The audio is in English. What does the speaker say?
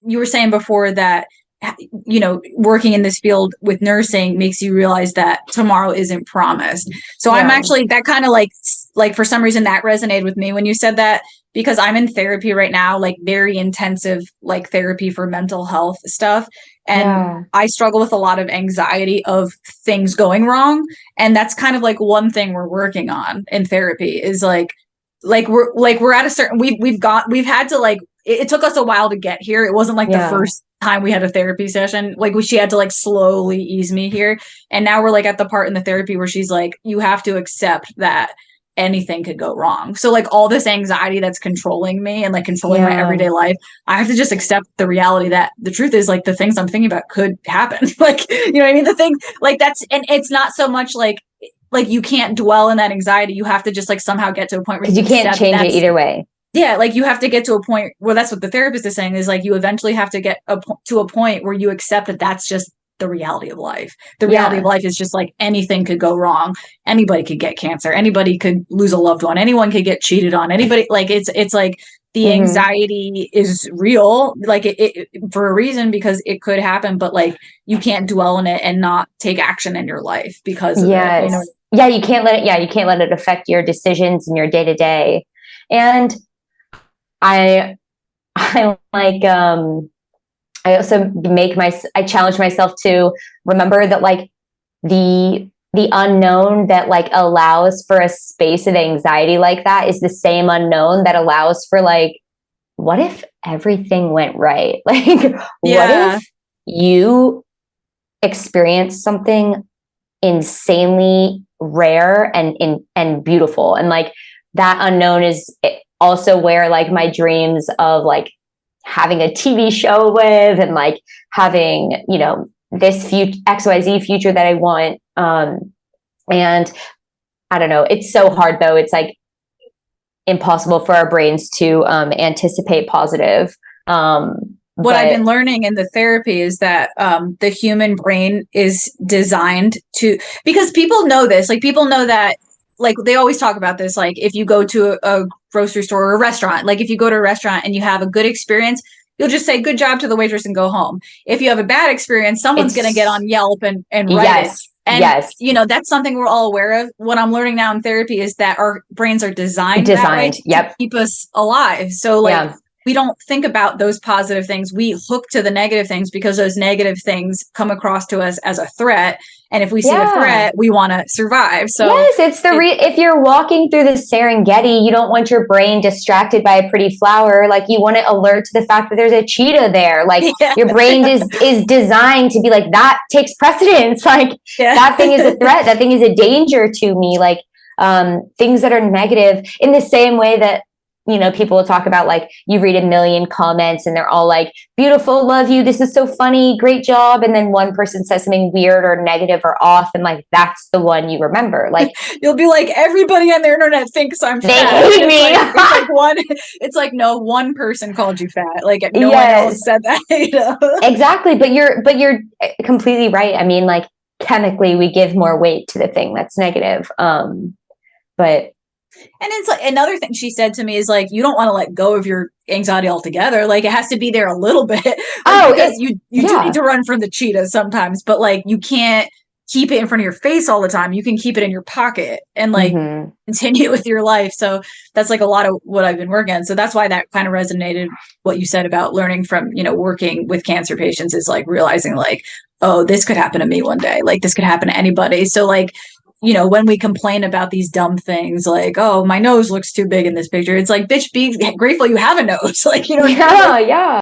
you were saying before that, you know, working in this field with nursing makes you realize that tomorrow isn't promised. So I'm actually, that kind of like for some reason that resonated with me when you said that, because I'm in therapy right now, like very intensive, like therapy for mental health stuff. And I struggle with a lot of anxiety of things going wrong. And that's kind of like one thing we're working on in therapy is we're at a certain, we've had to like, it took us a while to get here. It wasn't like the first time we had a therapy session. Like she had to like slowly ease me here. And now we're like at the part in the therapy where she's like, you have to accept that anything could go wrong. So like all this anxiety that's controlling me and like controlling my everyday life, I have to just accept the reality that the truth is like the things I'm thinking about could happen. Like, you know what I mean? The thing like that's, and it's not so much like you can't dwell in that anxiety. You have to just like somehow get to a point where you can't change it either way. Yeah, like you have to get to a point where that's what the therapist is saying is like you eventually have to get to a point where you accept that that's just the reality of life. The reality of life is just like anything could go wrong. Anybody could get cancer. Anybody could lose a loved one. Anyone could get cheated on. Anybody like it's like the anxiety is real, like it for a reason because it could happen, but like you can't dwell in it and not take action in your life because of it. You know? Yeah, you can't let it affect your decisions and your day to day. And I like, I also I challenge myself to remember that like the unknown that like allows for a space of anxiety like that is the same unknown that allows for like, what if everything went right? Like, what if you experience something insanely rare and beautiful? And like that unknown is also where like my dreams of like having a TV show live and like having, you know, this XYZ future that I want. And I don't know, it's so hard though. It's like impossible for our brains to anticipate positive. What I've been learning in the therapy is that the human brain is designed to, because people know this, like people know that, like they always talk about this, like if you go to a grocery store or a restaurant, like if you go to a restaurant and you have a good experience, you'll just say good job to the waitress and go home. If you have a bad experience, someone's going to get on Yelp and write it. And you know, that's something we're all aware of. What I'm learning now in therapy is that our brains are designed that way to keep us alive. So like we don't think about those positive things. We hook to the negative things because those negative things come across to us as a threat. And if we see a threat, we want to survive. So yes, if you're walking through the Serengeti, you don't want your brain distracted by a pretty flower. Like you want to alert to the fact that there's a cheetah there. Like your brain is designed to be like, that takes precedence. Like that thing is a threat. That thing is a danger to me. Like things that are negative in the same way that, you know, people will talk about like you read a million comments and they're all like, beautiful, love you, this is so funny, great job. And then one person says something weird or negative or off. And like, that's the one you remember. Like you'll be like, everybody on the internet thinks I'm fat. They hate me. It's like no one person called you fat. Like no one else said that. You know? Exactly. But you're completely right. I mean, like chemically we give more weight to the thing that's negative. And it's like another thing she said to me is like, you don't want to let go of your anxiety altogether. Like it has to be there a little bit. Because you do need to run from the cheetahs sometimes, but like you can't keep it in front of your face all the time. You can keep it in your pocket and like continue with your life. So that's like a lot of what I've been working on. So that's why that kind of resonated what you said about learning from, you know, working with cancer patients is like realizing like, oh, this could happen to me one day. Like this could happen to anybody. So like, you know, when we complain about these dumb things like, oh, my nose looks too big in this picture, it's like, bitch, be grateful you have a nose. Like, you know, yeah.